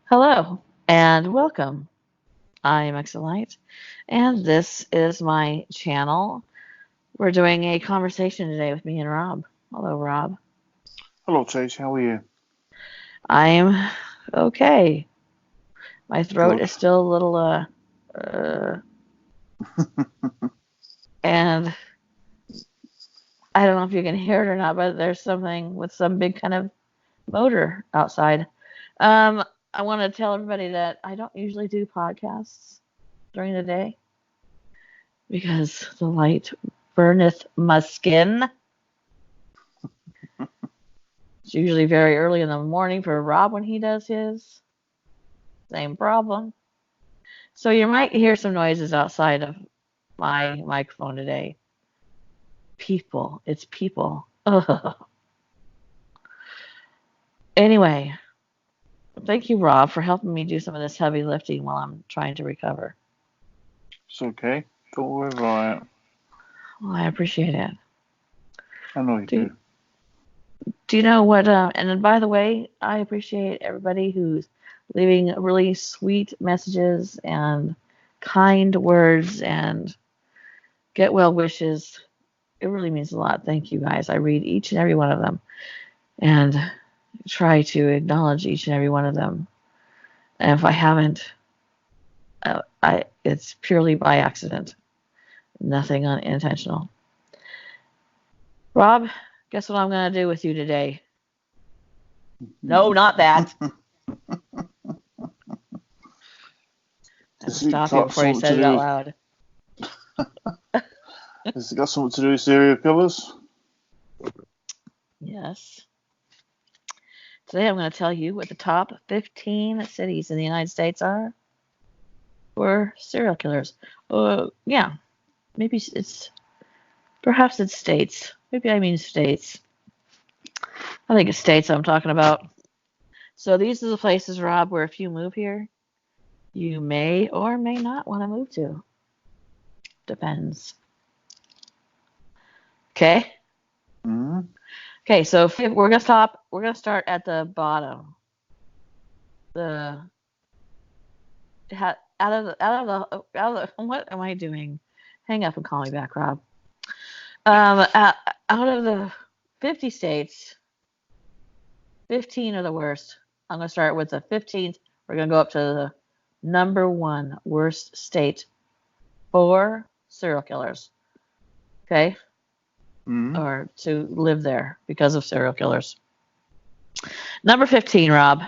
Hello and welcome. I am Exelite, and this is my channel. We're doing a conversation today with me and Rob. Hello, Rob. Hello, Chase. How are you? I'm okay. My throat Good. is still a little, uh, and I don't know if you can hear it or not, but there's something with some big kind of motor outside. I want to tell everybody that I don't usually do podcasts during the day because the light burneth my skin. It's usually very early in the morning for Rob when he does his. Same problem. So you might hear some noises outside of my microphone today. People. It's people. Ugh. Anyway, thank you, Rob, for helping me do some of this heavy lifting while I'm trying to recover. It's okay. Don't worry about it. Well, I appreciate it. I know you Do do. Do you know what? And then, by the way, I appreciate everybody who's leaving really sweet messages and kind words and get well wishes. It really means a lot. Thank you guys. I read each and every one of them and try to acknowledge each and every one of them. And if I haven't, I it's purely by accident, nothing unintentional. Rob, guess what I'm gonna do with you today? No, not that. I had to Has it stop you got before you something to said it do out with? loud. Has it got something to do with serial killers? Yes. Today I'm going to tell you what the top 15 cities in the United States are for serial killers. Yeah, maybe perhaps it's states. Maybe I mean states. I think it's states I'm talking about. So these are the places, Rob, where if you move here, you may or may not want to move to. Depends. Okay. Hmm. Okay. So if we're gonna stop. We're gonna start at the bottom. The out of the. What am I doing? Hang up and call me back, Rob. Out of the 50 states, 15 are the worst. I'm going to start with the 15th. We're going to go up to the number one worst state for serial killers. Okay? Hmm. Or to live there because of serial killers. Number 15, Rob,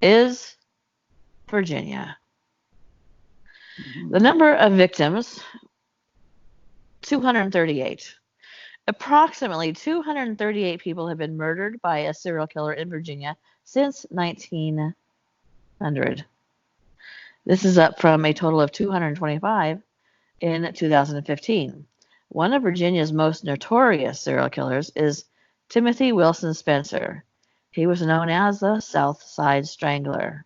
is Virginia. The number of victims, 238. Approximately 238 people have been murdered by a serial killer in Virginia since 1900. This is up from a total of 225 in 2015. One of Virginia's most notorious serial killers is Timothy Wilson Spencer. He was known as the South Side Strangler.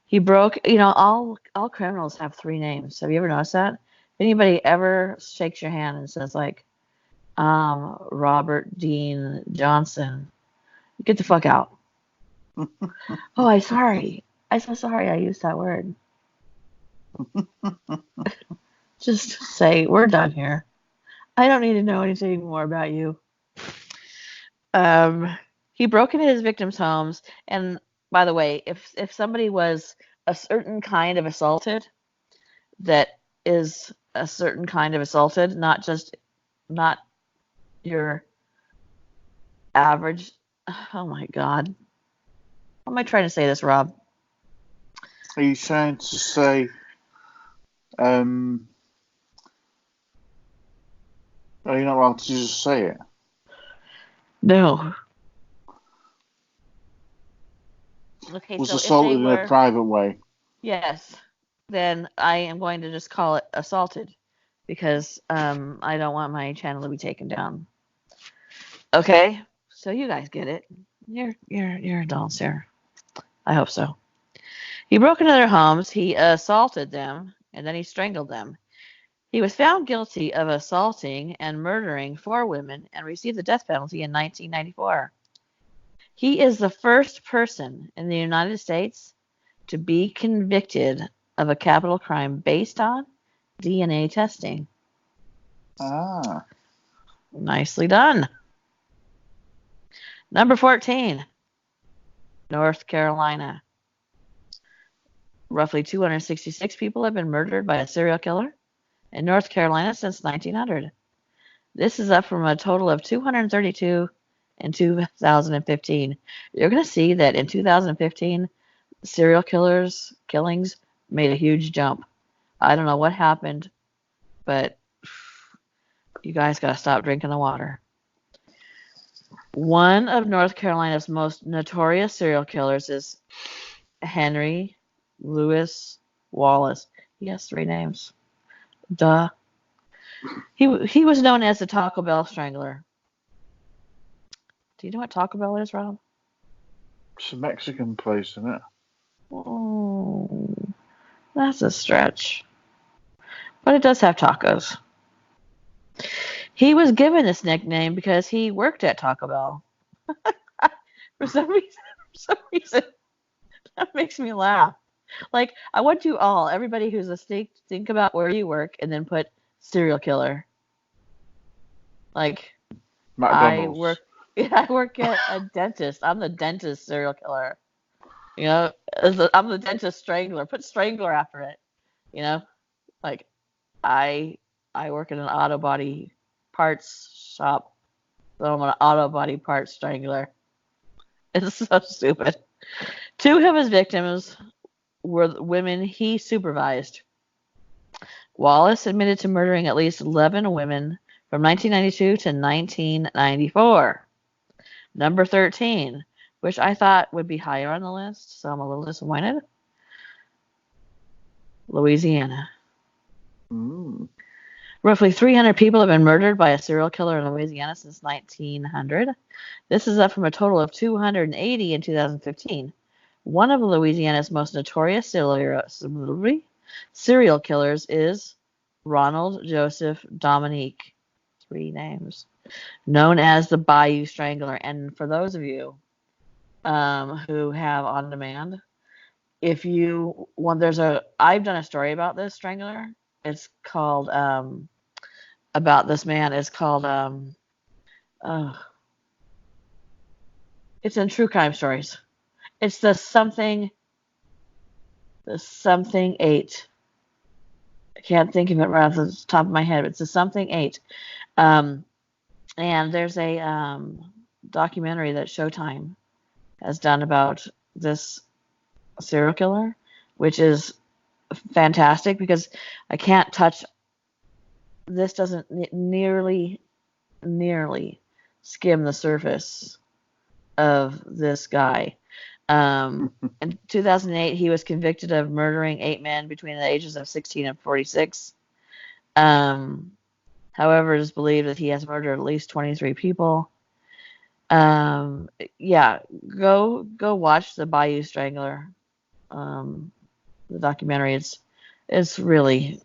He broke, all criminals have three names. Have you ever noticed that? If anybody ever shakes your hand and says like, Robert Dean Johnson, get the fuck out. Oh, I'm sorry. I'm so sorry I used that word. Just say, we're done here. I don't need to know anything more about you. Um, he broke into his victims' homes, and by the way, if somebody was a certain kind of assaulted, that is a certain kind of assaulted, not your average. Oh my God, how am I trying to say this, Rob? Are you trying to say? Um. Are you not allowed to just say it? No. Okay, Was so if they assaulted in a were, private way. yes, then I am going to just call it assaulted because I don't want my channel to be taken down. Okay, so you guys get it. You're adults here. I hope so. He broke into their homes. He assaulted them, and then he strangled them. He was found guilty of assaulting and murdering four women and received the death penalty in 1994. He is the first person in the United States to be convicted of a capital crime based on DNA testing. Ah. Nicely done. Number 14, North Carolina. Roughly 266 people have been murdered by a serial killer in North Carolina since 1900. This is up from a total of 232 in 2015. You're going to see that in 2015, serial killings made a huge jump. I don't know what happened, but you guys got to stop drinking the water. One of North Carolina's most notorious serial killers is Henry Louis Wallace. He has 3 names. Duh. He was known as the Taco Bell Strangler. Do you know what Taco Bell is, Rob? It's a Mexican place, isn't it? Oh, that's a stretch. But it does have tacos. He was given this nickname because he worked at Taco Bell. For some reason, that makes me laugh. Like, I want you all, everybody who's listening, to think about where you work and then put serial killer. Like, McDonald's. I work at a dentist. I'm the dentist serial killer. You know, I'm the dentist strangler. Put strangler after it. You know, like I work in an auto body parts shop, so I'm an auto body parts strangler. It's so stupid. 2 of his victims were women he supervised. Wallace admitted to murdering at least 11 women from 1992 to 1994. Number 13, which I thought would be higher on the list, so I'm a little disappointed. Louisiana. Roughly 300 people have been murdered by a serial killer in Louisiana since 1900. This is up from a total of 280 in 2015. One of Louisiana's most notorious serial killers is Ronald Joseph Dominique. 3 names. Known as the Bayou Strangler. And for those of you who have on demand, if you want, I've done a story about this strangler. It's called about this man. It's called it's in True Crime Stories. It's the something 8. I can't think of it right off the top of my head, but it's the something 8. And there's a documentary that Showtime has done about this serial killer, which is fantastic because I can't touch. This doesn't nearly skim the surface of this guy. In 2008, he was convicted of murdering 8 men between the ages of 16 and 46. However, it is believed that he has murdered at least 23 people. Yeah, go watch the Bayou Strangler, the documentary. It's really,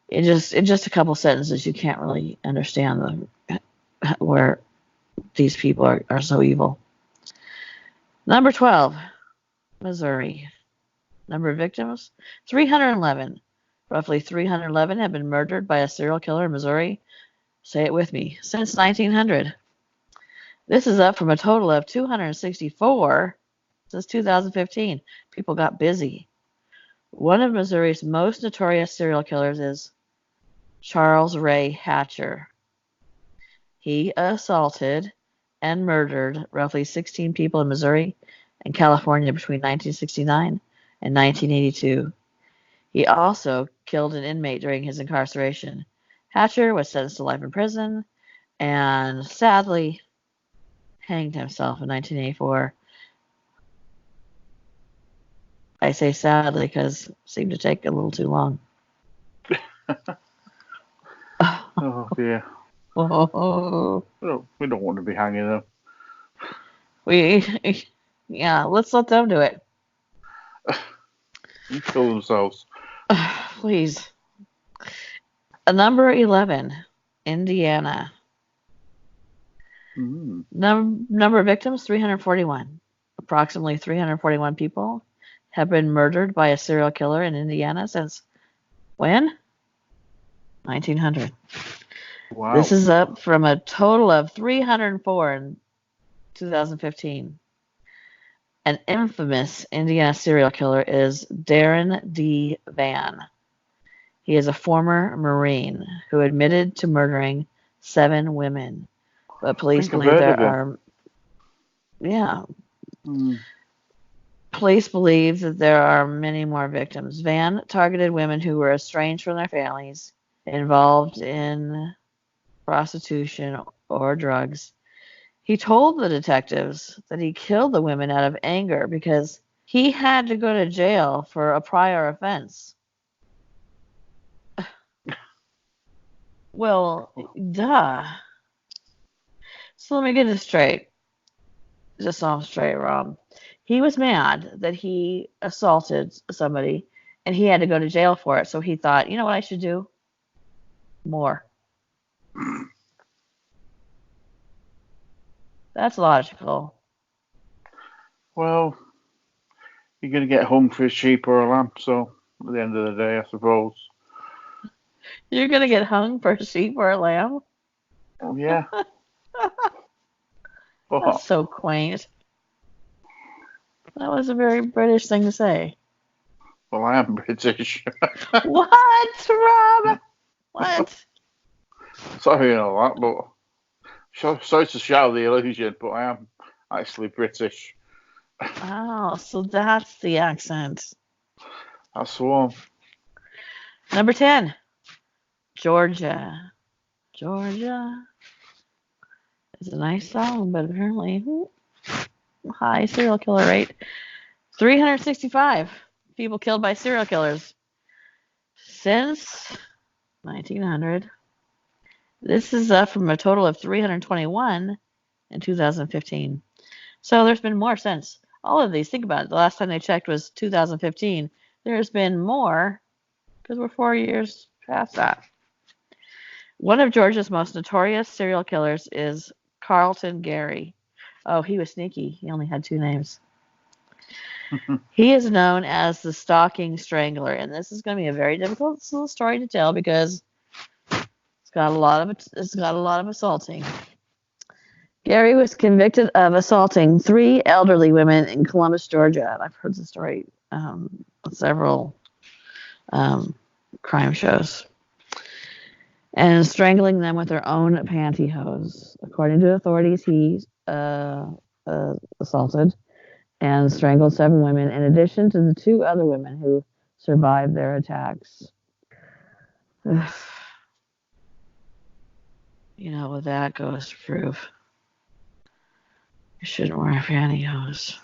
in just a couple sentences, you can't really understand where these people are so evil. Number 12, Missouri. Number of victims, 311. Roughly 311 have been murdered by a serial killer in Missouri. Say it with me. Since 1900. This is up from a total of 264 since 2015. People got busy. One of Missouri's most notorious serial killers is Charles Ray Hatcher. He assaulted and murdered roughly 16 people in Missouri and California between 1969 and 1982. He also killed an inmate during his incarceration. Hatcher was sentenced to life in prison and sadly hanged himself in 1984. I say sadly because it seemed to take a little too long. Oh dear. Oh. We don't want to be hanging them. Yeah, let's let them do it. You kill themselves. Please. Number 11, Indiana. Number of victims, 341. Approximately 341 people have been murdered by a serial killer in Indiana since when? 1900. Wow. This is up from a total of 304 in 2015. An infamous Indiana serial killer is Darren D. Van. He is a former Marine who admitted to murdering 7 women, but police believe there are. Yeah. Police believe that there are many more victims. Van targeted women who were estranged from their families, involved in prostitution or drugs. He told the detectives that he killed the women out of anger because he had to go to jail for a prior offense. Well, duh. So let me get this straight. Just so I'm straight, Rob. He was mad that he assaulted somebody and he had to go to jail for it. So he thought, you know what I should do? More. That's logical. Well, you're going to get hung for a sheep or a lamb, so at the end of the day, I suppose. You're going to get hung for a sheep or a lamb? Yeah. That's so quaint. That was a very British thing to say. Well, I am British. What, Rob? What? Sorry and all that, but sorry to shatter the illusion, but I am actually British. Oh, so that's the accent. That's the one. Number 10, Georgia. Georgia. It's a nice song, but apparently high serial killer rate. 365 people killed by serial killers since 1900. This is up from a total of 321 in 2015. So there's been more since. All of these, think about it. The last time they checked was 2015. There's been more because we're 4 years past that. One of Georgia's most notorious serial killers is Carlton Gary. Oh, he was sneaky. He only had 2 names. He is known as the Stalking Strangler, and this is going to be a very difficult story to tell because it's got a lot of assaulting. Gary was convicted of assaulting 3 elderly women in Columbus, Georgia. I've heard the story on several crime shows. And strangling them with their own pantyhose. According to authorities, he assaulted and strangled 7 women, in addition to the 2 other women who survived their attacks. You know what that goes to prove. You shouldn't wear pantyhose.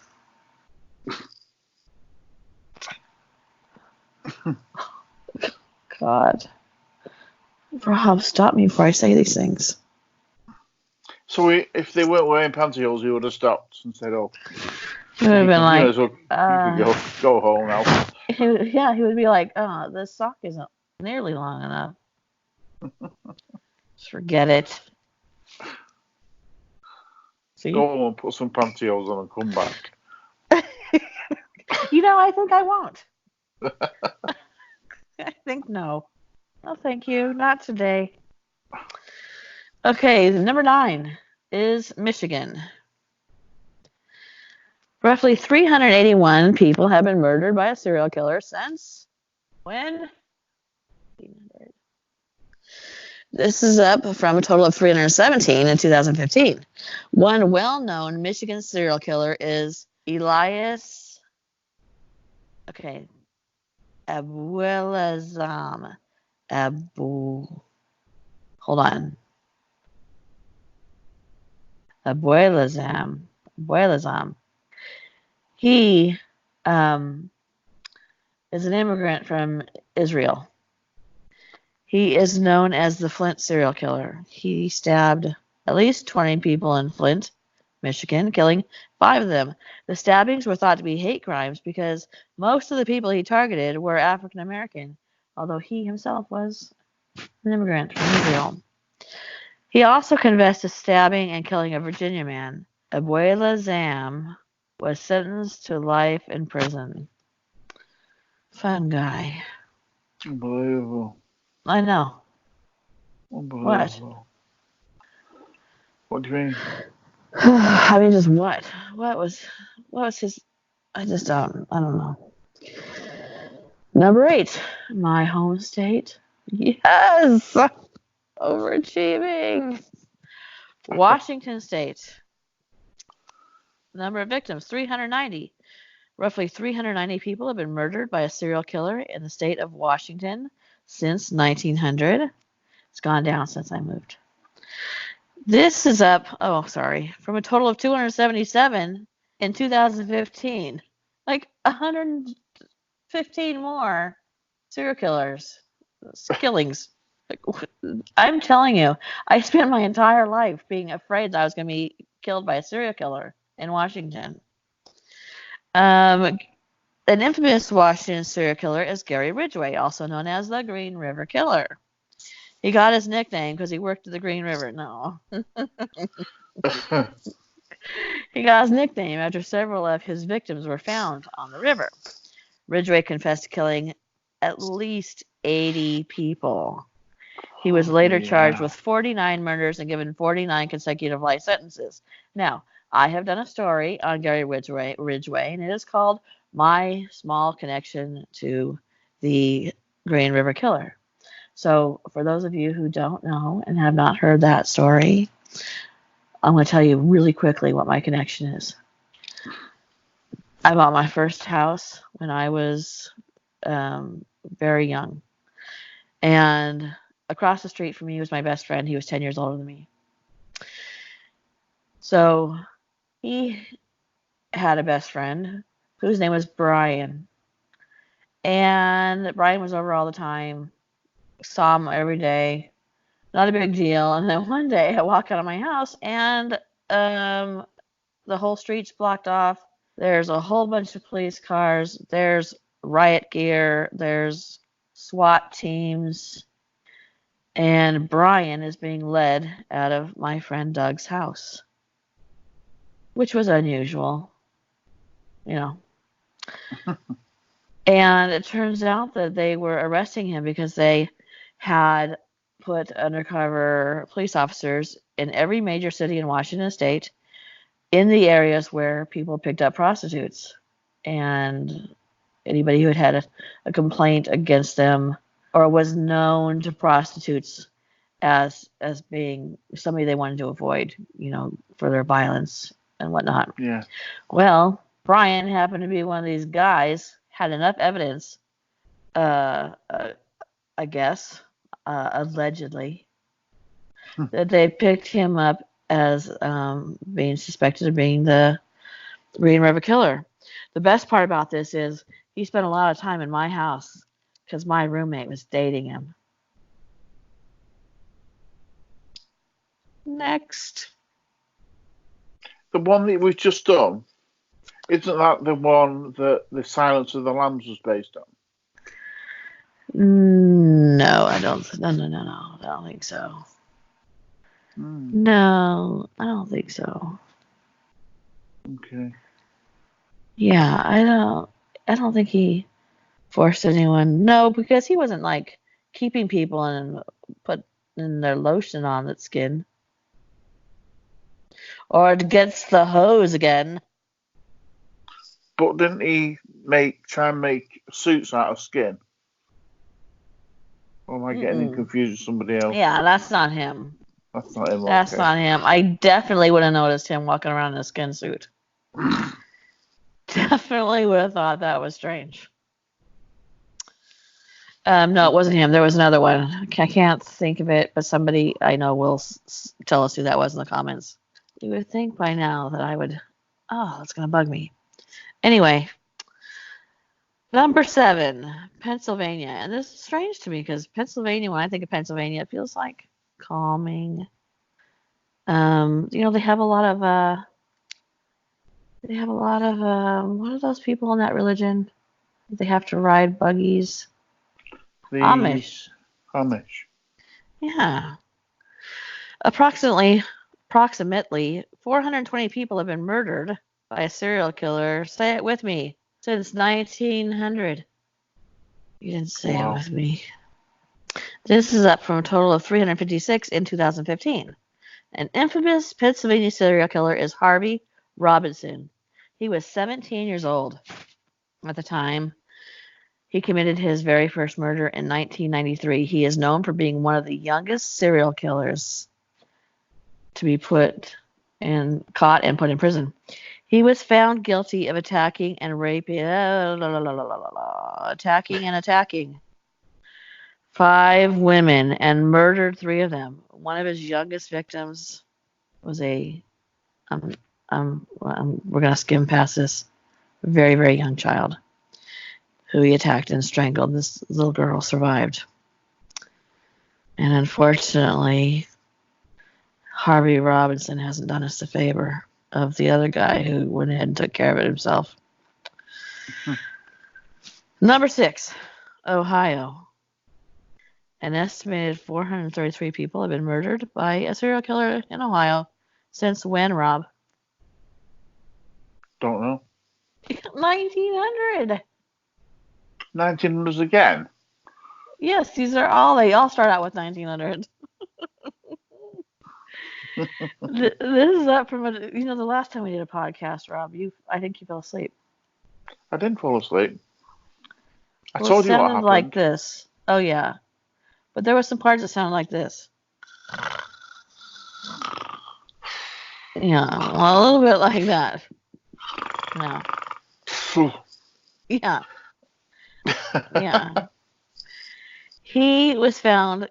God. Rob, stop me before I say these things. So if they weren't wearing pantyhose, he would have stopped and said, "Oh." He would have been like, you can go home now. Yeah, he would be like, "Oh, this sock isn't nearly long enough." Just forget it. See? Go home and put some pantyhose on and come back. I think I won't. I think no. No, thank you. Not today. Okay, number 9 is Michigan. Roughly 381 people have been murdered by a serial killer since when? This is up from a total of 317 in 2015. One well-known Michigan serial killer is Elias Abuelazam. Abuelazam. He is an immigrant from Israel. He is known as the Flint serial killer. He stabbed at least 20 people in Flint, Michigan, killing 5 of them. The stabbings were thought to be hate crimes because most of the people he targeted were African American, although he himself was an immigrant from Israel. He also confessed to stabbing and killing a Virginia man. Abuela Zam was sentenced to life in prison. Fun guy. Unbelievable. I know. What? Unbelievable. What do you mean? I mean, just what? What was his? I don't know. Number 8, my home state. Yes, overachieving. Washington State. Number of victims, 390. Roughly 390 people have been murdered by a serial killer in the state of Washington since 1900. It's gone down since I moved. This is up, from a total of 277 in 2015. Like 115 more serial killings. I'm telling you, I spent my entire life being afraid that I was going to be killed by a serial killer in Washington. An infamous Washington serial killer is Gary Ridgway, also known as the Green River Killer. He got his nickname because he worked at the Green River. No. He got his nickname after several of his victims were found on the river. Ridgway confessed to killing at least 80 people. He was later charged with 49 murders and given 49 consecutive life sentences. Now, I have done a story on Gary Ridgway, and it is called My Small Connection to the Green River Killer. So, for those of you who don't know and have not heard that story, I'm going to tell you really quickly what my connection is. I bought my first house when I was very young. And across the street from me was my best friend. He was 10 years older than me. So he had a best friend whose name was Brian. And Brian was over all the time. Saw him every day. Not a big deal. And then one day I walk out of my house and the whole street's blocked off. There's a whole bunch of police cars. There's riot gear. There's SWAT teams. And Brian is being led out of my friend Doug's house, which was unusual, you know. And it turns out that they were arresting him because they had put undercover police officers in every major city in Washington State in the areas where people picked up prostitutes. And anybody who had a complaint against them or was known to prostitutes as being somebody they wanted to avoid, you know, for their violence and whatnot. Yeah. Well, Brian happened to be one of these guys, had enough evidence, I guess, allegedly, that they picked him up as being suspected of being the Green River Killer. The best part about this is he spent a lot of time in my house because my roommate was dating him. Next. The one that we've just done, isn't that the one that the Silence of the Lambs was based on? No, I don't. No. I don't think so. No, I don't think so. Okay. Yeah, I don't think he forced anyone. No, because he wasn't like keeping people and putting their lotion on its skin. Or it gets the hose again. But didn't he try and make suits out of skin? Or am I getting confused with somebody else? Yeah, that's not him. That's not him. That's not him. I definitely would have noticed him walking around in a skin suit. Definitely would have thought that was strange. No, it wasn't him. There was another one. I can't think of it, but somebody I know will tell us who that was in the comments. You would think by now that I would. Oh, that's going to bug me. Anyway, number 7, Pennsylvania. And this is strange to me because Pennsylvania, when I think of Pennsylvania, it feels like calming. You know, they have a lot of what are those people in that religion? They have to ride buggies. Amish. Amish. Yeah. Approximately 420 people have been murdered by a serial killer. Say it with me. Since 1900. You didn't say it Wow. with me. This is up from a total of 356 in 2015. An infamous Pennsylvania serial killer is Harvey Robinson. He was 17 years old at the time he committed his very first murder in 1993. He is known for being one of the youngest serial killers to be caught and put in prison. He was found guilty of attacking and attacking 5 women and murdered 3 of them. One of his youngest victims was we're gonna skim past this, very, very young child who he attacked and strangled. This little girl survived. And unfortunately, Harvey Robinson hasn't done us the favor of the other guy who went ahead and took care of it himself. Number 6, Ohio. An estimated 433 people have been murdered by a serial killer in Ohio since when, Rob? Don't know. 1900. 1900s again? Yes, they all start out with 1900. This is up from the last time we did a podcast, Rob. I think you fell asleep. I didn't fall asleep. I Well, told it you what sounded happened. like this. Oh yeah, but there were some parts that sounded like this. Yeah, well, a little bit like that. Yeah. Yeah. Yeah. He was found.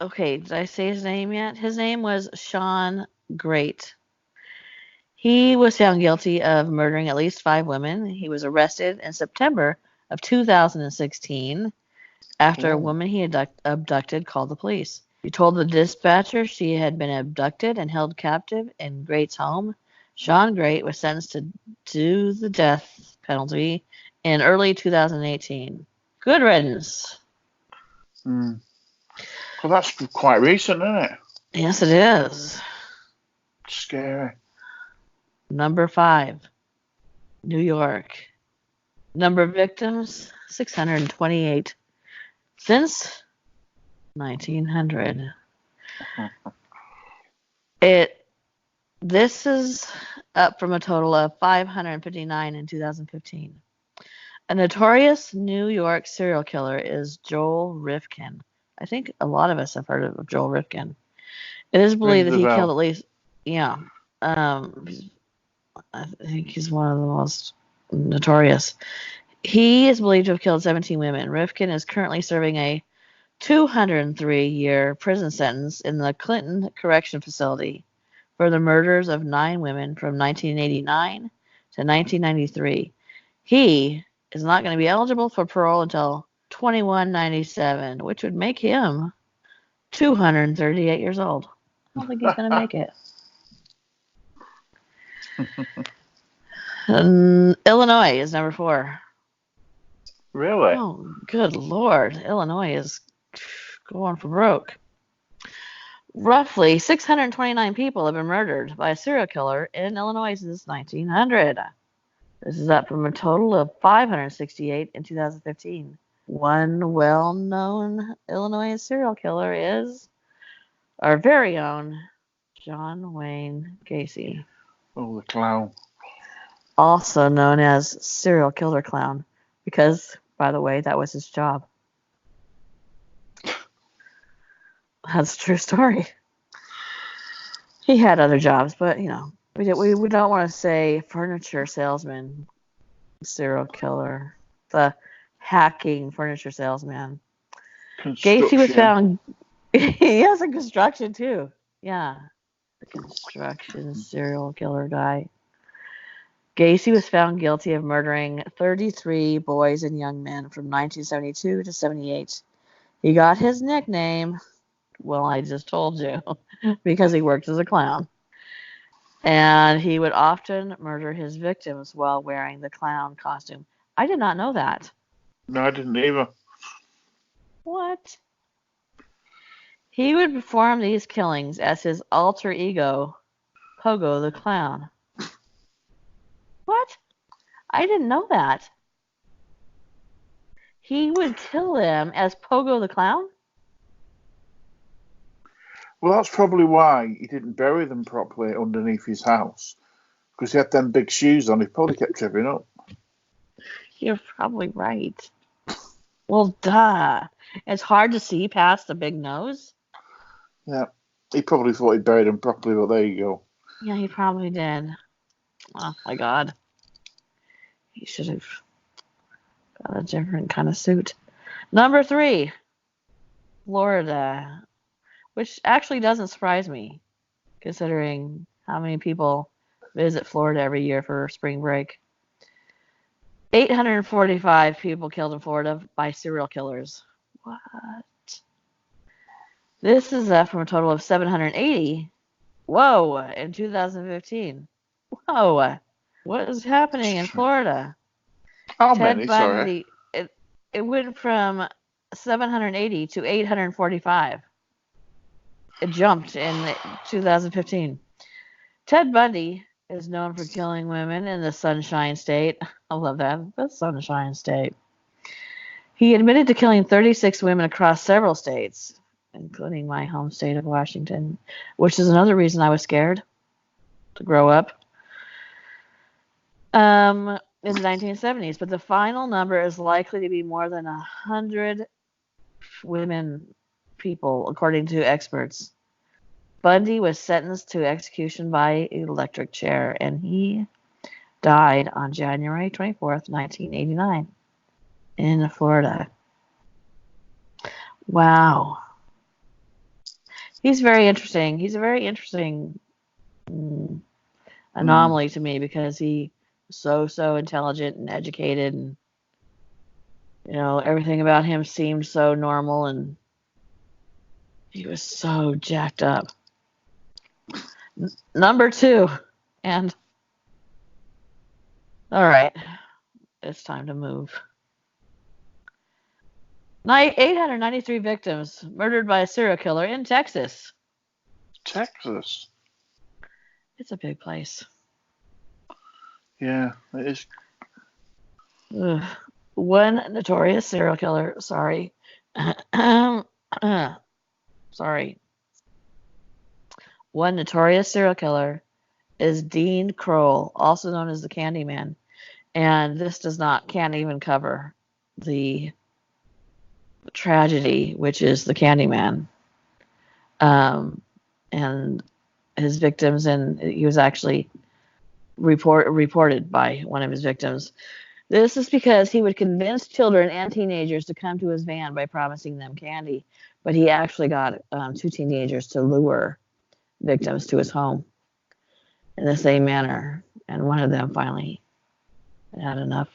Okay, did I say his name yet? His name was Sean Great. He was found guilty of murdering at least 5 women. He was arrested in September of 2016 after a woman he abducted called the police. She told the dispatcher she had been abducted and held captive in Great's home. Sean Great was sentenced to the death penalty in early 2018. Good riddance. Well, that's quite recent, isn't it? Yes, it is. Scary. Number 5, New York. Number of victims, 628. Since 1900. This is up from a total of 559 in 2015. A notorious New York serial killer is Joel Rifkin. I think a lot of us have heard of Joel Rifkin. It is believed that he killed at least, I think he's one of the most notorious. He is believed to have killed 17 women. Rifkin is currently serving a 203-year prison sentence in the Clinton Correction Facility for the murders of 9 women from 1989 to 1993. He is not going to be eligible for parole until 2197, which would make him 238 years old. I don't think he's going to make it. Illinois is number 4. Really? Oh, good Lord. Illinois is going for broke. Roughly 629 people have been murdered by a serial killer in Illinois since 1900. This is up from a total of 568 in 2015. One well-known Illinois serial killer is our very own John Wayne Gacy. Oh, the clown. Also known as Serial Killer Clown, because, by the way, that was his job. That's a true story. He had other jobs, but, we don't want to say furniture salesman, serial killer, the hacking furniture salesman. Gacy was found. He has a construction too. Yeah, the construction serial killer guy. Gacy was found guilty of murdering 33 boys and young men from 1972 to 78. He got his nickname, well, I just told you, because he worked as a clown. And he would often murder his victims while wearing the clown costume. I did not know that. No, I didn't either. What? He would perform these killings as his alter ego, Pogo the Clown. What? I didn't know that. He would kill them as Pogo the Clown? Well, that's probably why he didn't bury them properly underneath his house, because he had them big shoes on. He probably kept tripping up. You're probably right. Well, duh. It's hard to see past a big nose. Yeah, he probably thought he buried them properly, but there you go. Yeah, he probably did. Oh my God. He should have got a different kind of suit. Number 3, Florida, which actually doesn't surprise me, considering how many people visit Florida every year for spring break. 845 people killed in Florida by serial killers. What? This is from a total of 780. Whoa, in 2015. Whoa, what is happening in Florida? How Ted many? Sorry. Bundy, it went from 780 to 845. It jumped in 2015. Ted Bundy is known for killing women in the Sunshine State. I love that. The Sunshine State. He admitted to killing 36 women across several states, including my home state of Washington, which is another reason I was scared to grow up. In the 1970s, but the final number is likely to be more than 100 women people, according to experts. Bundy was sentenced to execution by electric chair, and he died on January 24th, 1989, in Florida. Wow. He's very interesting. He's a very interesting anomaly to me because he was so intelligent and educated, and everything about him seemed so normal, and he was so jacked up. Number 2, and all right, it's time to move. 893 victims murdered by a serial killer in Texas. Texas? It's a big place. Yeah, it is. Ugh. One notorious serial killer, sorry. Sorry. One notorious serial killer is Dean Kroll, also known as the Candyman. And this can't even cover the tragedy, which is the Candyman. And his victims, and he was actually reported by one of his victims. This is because he would convince children and teenagers to come to his van by promising them candy, but he actually got 2 teenagers to lure victims to his home in the same manner, and one of them finally had enough.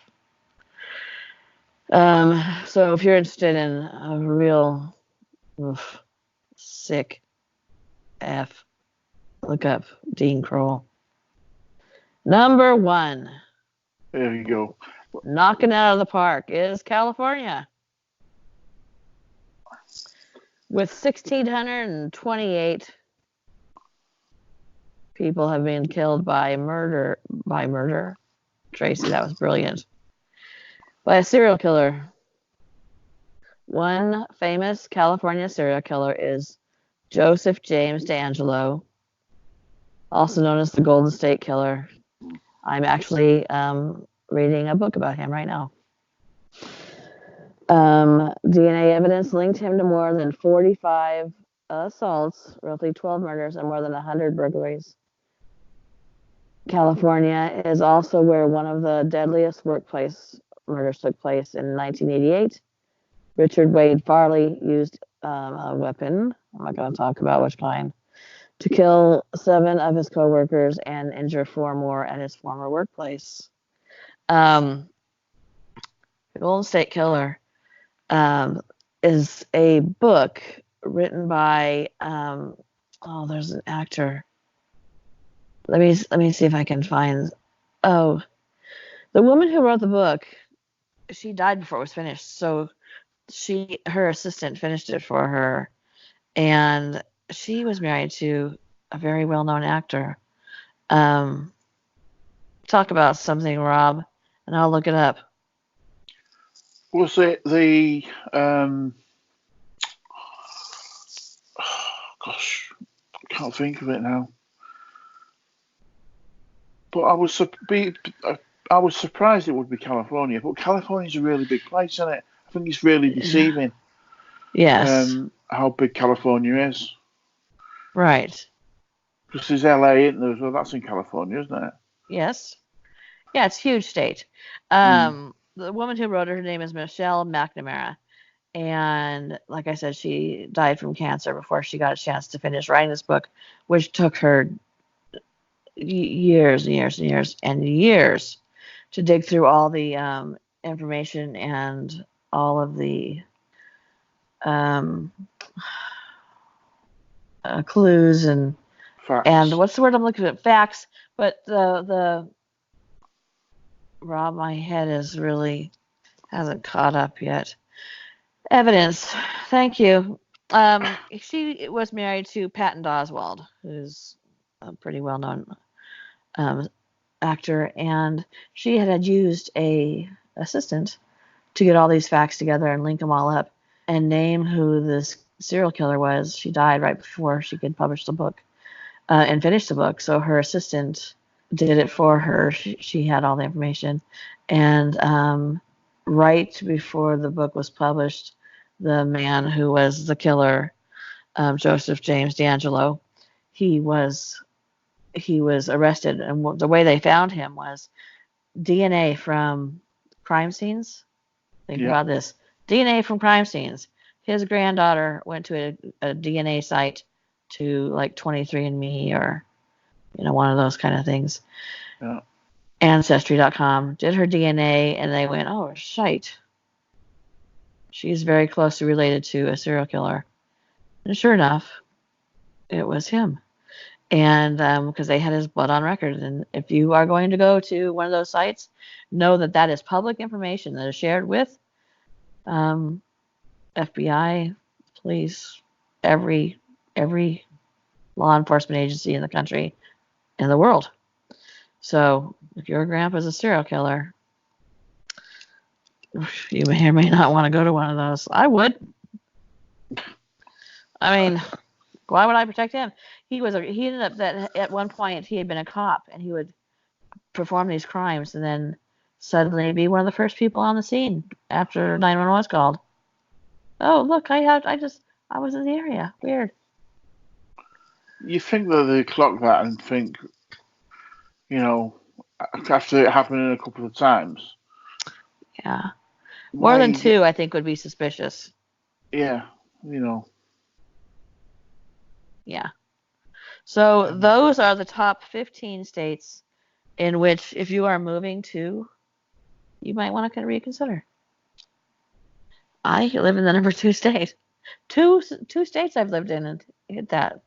So if you're interested in a real sick F, look up Dean Kroll. Number 1. There you go. Knocking out of the park is California, with 1,628 people have been killed by murder. Tracy, that was brilliant. By a serial killer. One famous California serial killer is Joseph James DeAngelo, also known as the Golden State Killer. I'm actually reading a book about him right now. DNA evidence linked him to more than 45 assaults, roughly 12 murders, and more than 100 burglaries. California is also where one of the deadliest workplace murders took place in 1988. Richard Wade Farley used a weapon, I'm not going to talk about which kind, to kill 7 of his co-workers and injure 4 more at his former workplace. The Golden State Killer is a book written by there's an actor. Let me see if I can find. Oh, the woman who wrote the book, she died before it was finished, so her assistant finished it for her, and she was married to a very well-known actor. Um, Talk about something, Rob, and I'll look it up. Was it the gosh, I can't think of it now. But I was surprised it would be California. But California's a really big place, isn't it? I think it's really deceiving Yes, how big California is. right. Because there's LA, isn't there? Well, that's in California, isn't it? Yes. Yeah, it's a huge state. Mm. The woman who wrote it, her name is Michelle McNamara. And like I said, she died from cancer before she got a chance to finish writing this book, which took her years and years and years and years to dig through all the information and all of the um, clues and Facts. what's the word I'm looking at? Facts. But the Rob, my head is really hasn't caught up yet. Evidence. Thank you. She was married to Patton Oswalt, who's a pretty well-known um, actor, and she had used a assistant to get all these facts together and link them all up and name who this serial killer was. She died right before she could publish the book and finish the book, so her assistant did it for her. She had all the information, and right before the book was published, the man who was the killer, Joseph James D'Angelo, he was arrested, and the way they found him was DNA from crime scenes. Think Yeah. about this: DNA from crime scenes. His granddaughter went to a DNA site to like 23andMe or one of those kind of things. Yeah. Ancestry.com did her DNA, and they went, "Oh shite, she's very closely related to a serial killer." And sure enough, it was him. And because they had his blood on record. And if you are going to go to one of those sites, know that that is public information that is shared with um, FBI, police, every every law enforcement agency in the country, in the world. So if your grandpa's a serial killer, you may or may not want to go to one of those. I would. I mean, why would I protect him? He ended up that at one point he had been a cop and he would perform these crimes and then suddenly be one of the first people on the scene after 911 was called. Oh, look, I was in the area. Weird. You think that they clock that and think, you know, after it happening a couple of times, Yeah. More why than you get, two, I think, would be suspicious. yeah, you know, Yeah. So um, those are the top 15 states in which, if you are moving to, you might want to reconsider. I live in the number two state. Two states I've lived in and hit that.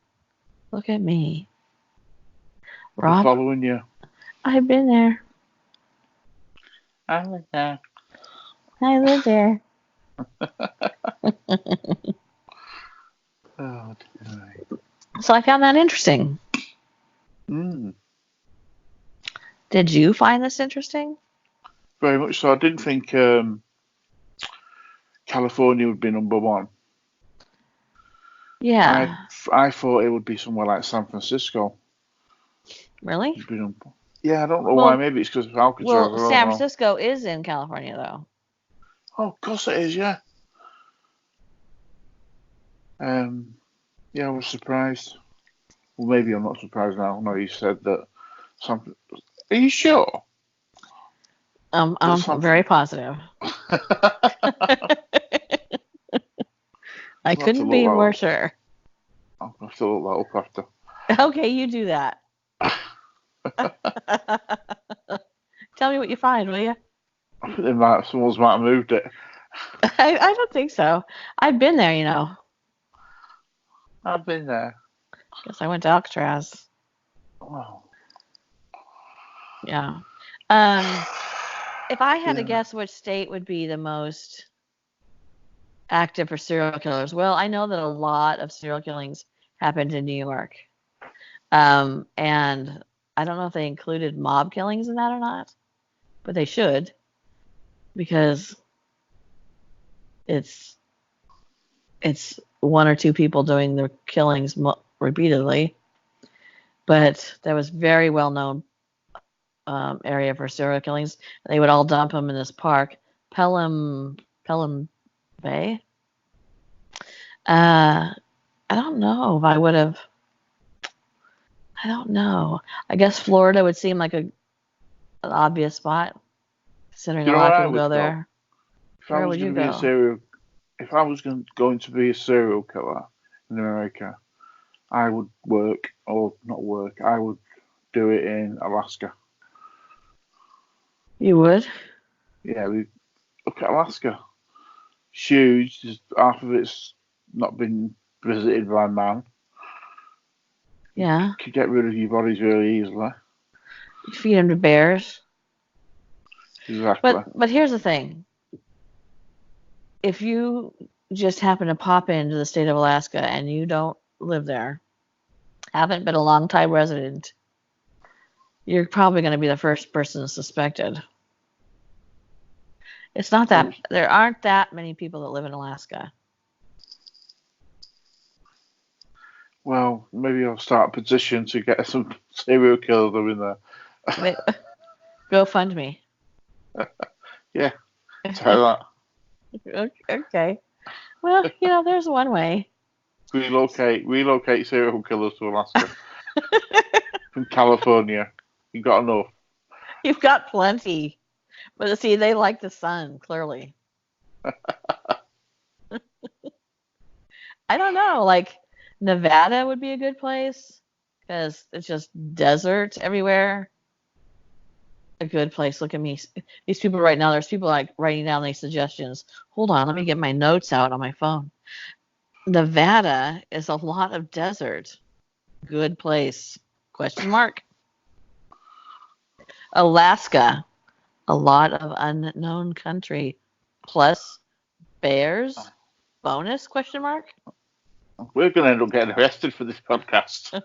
Look at me. we're Rob, following you. I've been there. I like that. I live there. Oh, dear. So I found that interesting. Mm, Did you find this interesting? very much so. I didn't think California would be number one. I Yeah. I thought it would be somewhere like San Francisco. Really? Would be number. Yeah, I don't know why. Well, Maybe it's because of Alcatraz. I well, don't San know. Francisco is in California, though. Oh, of course it is. Yeah. Um. Yeah, I was surprised. Well, maybe I'm not surprised now. No, you said that. Some. Are you sure that I'm something? very positive. I I'll have to couldn't look be more that up. sure. I'll have to look that up after. Okay, you do that. Tell me what you find, will you? Someone's might have moved it. I don't think so. I've been there, I've been there. Guess I went to Alcatraz. Oh. Yeah. If I had to Yeah. guess which state would be the most active for serial killers. Well, I know that a lot of serial killings happened in New York. And I don't know if they included mob killings in that or not, but they should, because it's one or two people doing their killings repeatedly. But that was very well known area for serial killings. They would all dump them in this park, Pelham Bay. I don't know if I would have. I don't know. I guess Florida would seem like an obvious spot, considering You a know lot where of I people would go go? there. If I Where was would you going to be go? if I was going to be a serial killer in America, I would work, or not work, I would do it in Alaska. You would? Yeah, look at Alaska. Huge. Half of it's not been visited by man. Yeah. You could get rid of your bodies really easily. You feed them to bears. Exactly. But here's the thing. If you just happen to pop into the state of Alaska and you don't live there, haven't been a long time resident, you're probably going to be the first person suspected. It's not that there aren't that many people that live in Alaska. Well, maybe I'll start a petition to get some serial killers in there. Wait, GoFundMe. Yeah, try that. Okay. Well, there's one way. Relocate serial killers to Alaska from California. You got enough. You've got plenty. But see, they like the sun, clearly. I don't know. Like, Nevada would be a good place because it's just desert everywhere. A good place. Look at me. These people right now, there's people like writing down these suggestions. Hold on, let me get my notes out on my phone. Nevada is a lot of desert. Good place. Question mark. Alaska, a lot of unknown country. Plus bears. Bonus? Question mark. We're going to end up getting arrested for this podcast.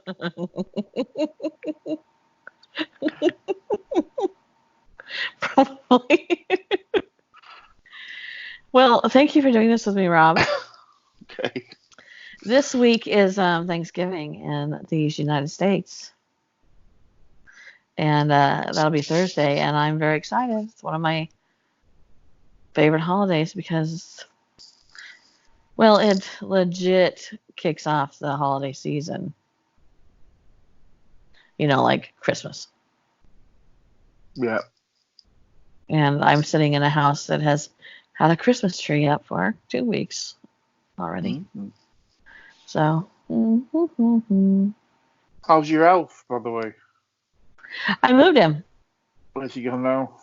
Probably. Well, thank you for doing this with me, Rob. Okay. This week is Thanksgiving in these United States. And that'll be Thursday, and I'm very excited. It's one of my favorite holidays because, well, it legit kicks off the holiday season. Like Christmas. Yeah. And I'm sitting in a house that has had a Christmas tree up for 2 weeks already. Mm-hmm. So. How's your elf, by the way? I moved him. Where's he gone now?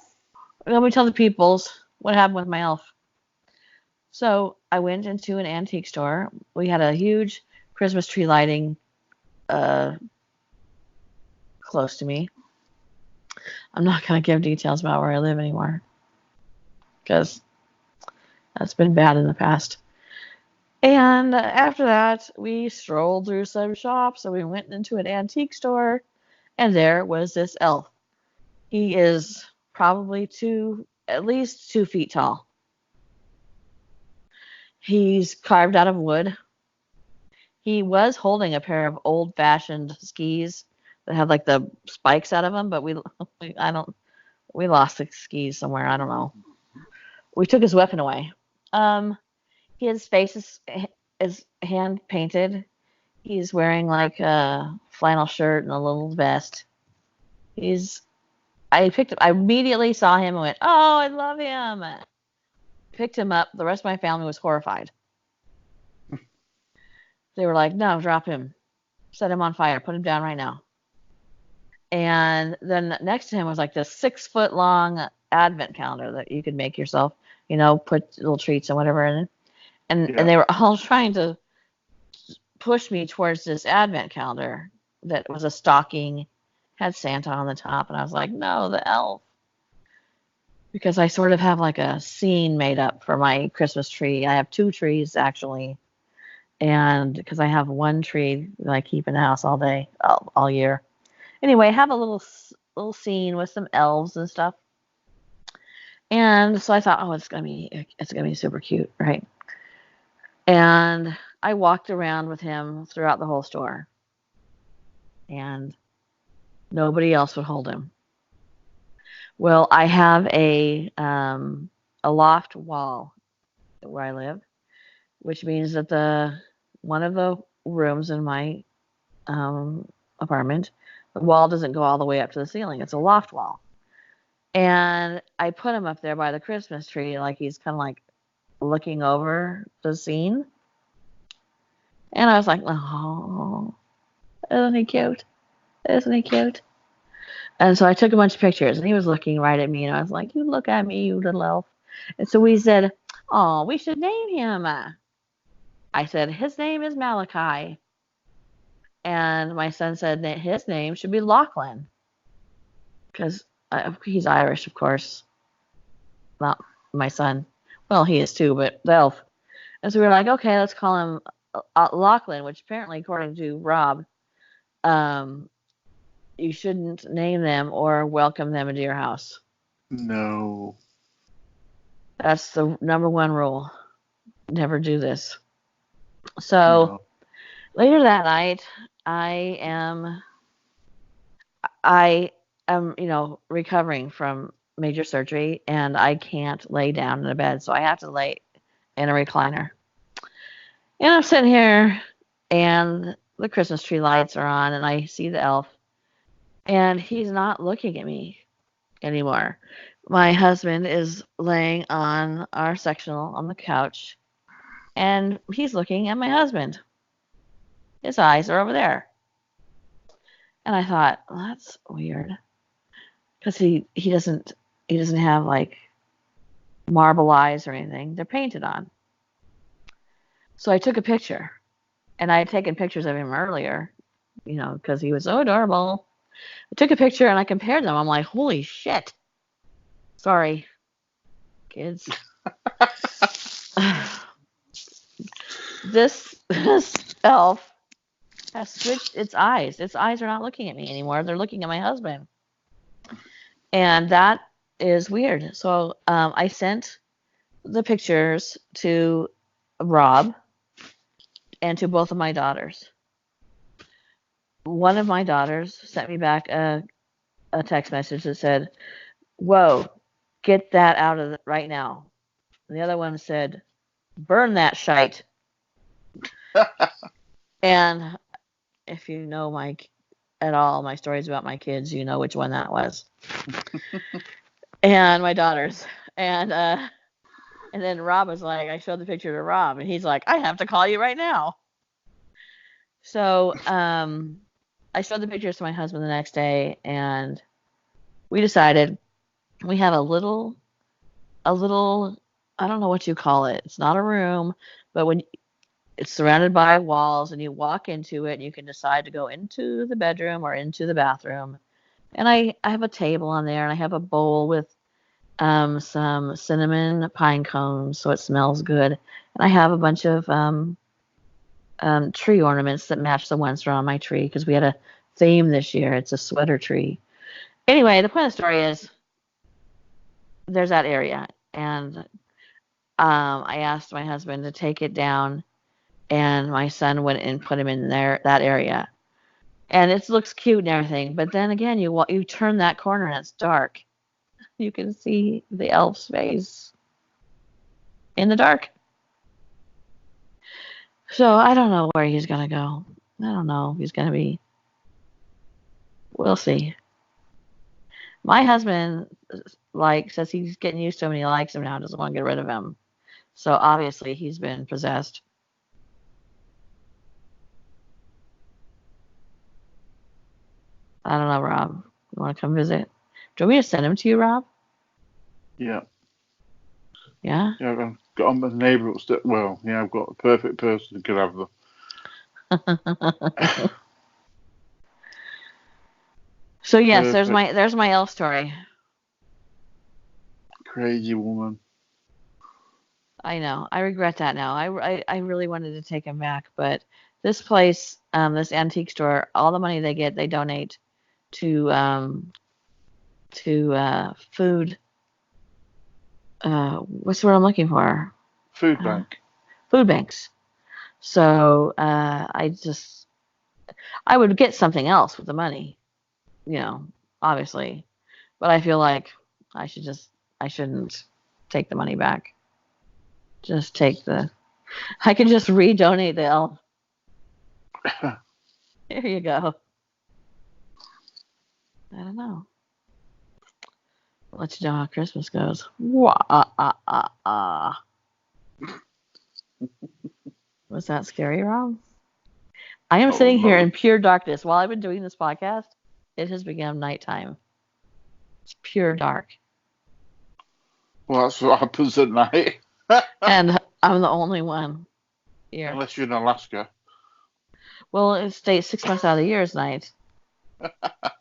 Let me tell the peoples what happened with my elf. So I went into an antique store. We had a huge Christmas tree lighting close to me. I'm not going to give details about where I live anymore because that's been bad in the past. And after that, we strolled through some shops and we went into an antique store, and there was this elf. He is probably at least 2 feet tall. He's carved out of wood. He was holding a pair of old-fashioned skis that had like the spikes out of them, but we lost the skis somewhere. I don't know. We took his weapon away. His face is hand painted. He's wearing like a flannel shirt and a little vest. I immediately saw him and went, "Oh, I love him." Picked him up. The rest of my family was horrified. They were like, "No, drop him. Set him on fire. Put him down right now." And then next to him was like this 6-foot long advent calendar that you could make yourself, put little treats and whatever in it. And they were all trying to push me towards this advent calendar that was a stocking, had Santa on the top. And I was like, no, the elf. because I sort of have like a scene made up for my Christmas tree. I have 2 trees actually, and because I have one tree that I keep in the house all day, all year. Anyway, I have a little scene with some elves and stuff. And so I thought, oh, it's gonna be super cute, right? And I walked around with him throughout the whole store, and nobody else would hold him. Well, I have a loft wall where I live, which means that the one of the rooms in my um, apartment, the wall doesn't go all the way up to the ceiling. It's a loft wall, and I put him up there by the Christmas tree, like he's kind of like looking over the scene. And I was like, oh, isn't he cute? Isn't he cute? And so I took a bunch of pictures, and he was looking right at me, and I was like, you look at me, you little elf. And so we said, oh, we should name him. I said, his name is Malachi. And my son said that his name should be Lachlan, because he's Irish, of course. Not my son. Well, he is too, but the elf. And so we were like, okay, let's call him Lachlan, which apparently, according to Rob, um, you shouldn't name them or welcome them into your house. No. That's the number one rule. Never do this. So No. later that night, I am, recovering from major surgery, and I can't lay down in a bed, so I have to lay in a recliner. And I'm sitting here, and the Christmas tree lights are on, and I see the elf, and he's not looking at me anymore. My husband is laying on our sectional on the couch, and he's looking at my husband. His eyes are over there. And I thought, well, that's weird, because he doesn't have like marble eyes or anything. They're painted on. So I took a picture, and I had taken pictures of him earlier, because he was so adorable. I took a picture and I compared them. I'm like, holy shit. Sorry, kids. This elf has switched its eyes. Its eyes are not looking at me anymore. They're looking at my husband. And that is weird. So I sent the pictures to Rob and to both of my daughters. One of my daughters sent me back a text message that said, whoa, get that out of right now. And the other one said, burn that shite. And if you know my stories about my kids, you know which one that was. And my daughters. And then Rob was like, I showed the picture to Rob, and he's like, I have to call you right now. So I showed the pictures to my husband the next day, and we decided we have a little, I don't know what you call it. It's not a room, but when it's surrounded by walls and you walk into it, and you can decide to go into the bedroom or into the bathroom. And I have a table on there, and I have a bowl with some cinnamon pine cones, so it smells good. And I have a bunch of tree ornaments that match the ones around my tree, because we had a theme this year. It's a sweater tree. Anyway, the point of the story is there's that area, and I asked my husband to take it down, and my son went and put him in that area. And it looks cute and everything, but then again, you turn that corner and it's dark. You can see the elf's face in the dark. So I don't know where he's gonna go. I don't know. He's gonna be. We'll see. My husband says he's getting used to him and he likes him now, doesn't want to get rid of him. So obviously he's been possessed. I don't know, Rob. You want to come visit? Do you want me to send him to you, Rob? Yeah. Yeah? Yeah, I've got a neighbour upstairs. Well, yeah, I've got a perfect person who could have them. So yes, perfect. There's my elf story. Crazy woman. I know. I regret that now. I really wanted to take him back, but this place, this antique store, all the money they get, they donate to food. What's the word I'm looking for? Food bank. Food banks. So I would get something else with the money, obviously, but I feel like I shouldn't take the money back. Just take I can just redonate the elf. Here you go. I don't know. I'll let you know how Christmas goes. Was that scary, Rob? I am sitting here in pure darkness. While I've been doing this podcast, it has become nighttime. It's pure dark. Well, that's what happens at night. And I'm the only one here. Unless you're in Alaska. Well, it stays 6 months out of the year is night.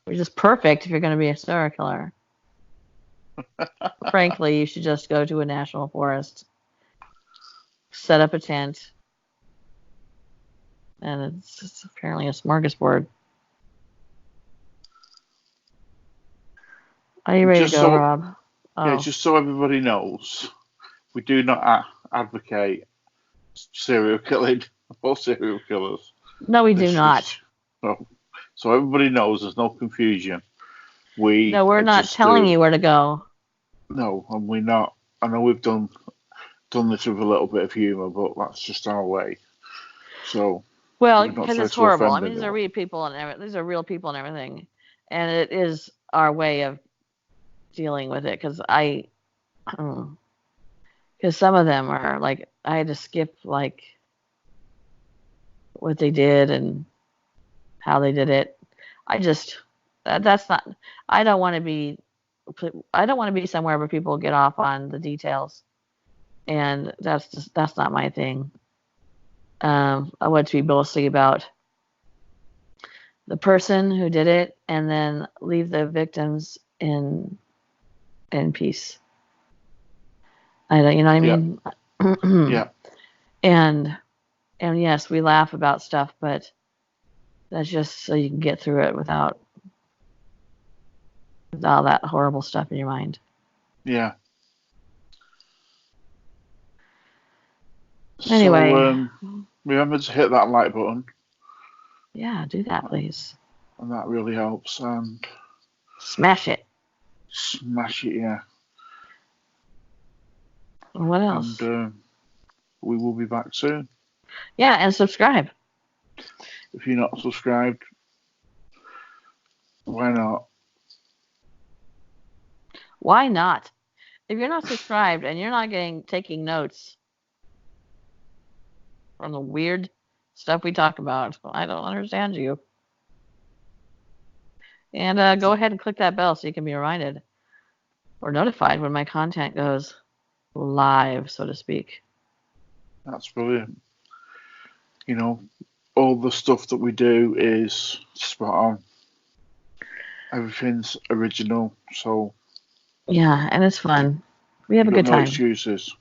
Which is perfect if you're going to be a serial killer. Frankly, you should just go to a national forest, set up a tent, and it's apparently a smorgasbord. Are you ready to go, Rob? Yeah, just so everybody knows, we do not advocate serial killing or serial killers. No, we do not. So everybody knows there's no confusion. We're not telling you where to go. No, and we're not. I know we've done this with a little bit of humour, but that's just our way. So. Well, because it's horrible. I mean, these are real people and everything, and it is our way of dealing with it. Because some of them are like, I had to skip like what they did and how they did it. That's not. I don't want to be somewhere where people get off on the details, and that's not my thing. I want to be mostly about the person who did it, and then leave the victims in peace. You know what I mean? Yeah. And yes, we laugh about stuff, but that's just so you can get through it without all that horrible stuff in your mind. Yeah. Anyway. So, remember to hit that like button. Yeah, do that, please. And that really helps. And smash it. Smash it, yeah. What else? And we will be back soon. Yeah, and subscribe. If you're not subscribed, why not? Why not? If you're not subscribed and you're not taking notes from the weird stuff we talk about, I don't understand you. And go ahead and click that bell so you can be reminded or notified when my content goes live, so to speak. That's brilliant. You know, all the stuff that we do is spot on. Everything's original, so. Yeah, and it's fun. We have a good time. No excuses.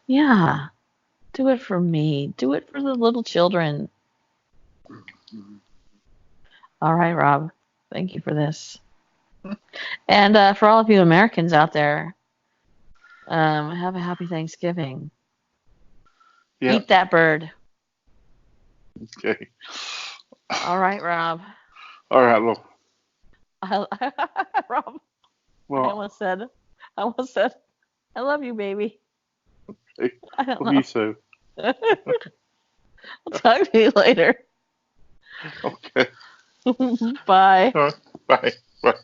Yeah. Do it for me. Do it for the little children. All right, Rob. Thank you for this. And for all of you Americans out there, have a happy Thanksgiving. Yep. Eat that bird. Okay. All right, Rob. All right, look. Rob. What? I almost said, I love you, baby. Okay. I don't know. You too. I'll talk to you later. Okay. Bye. All right. Bye. Bye.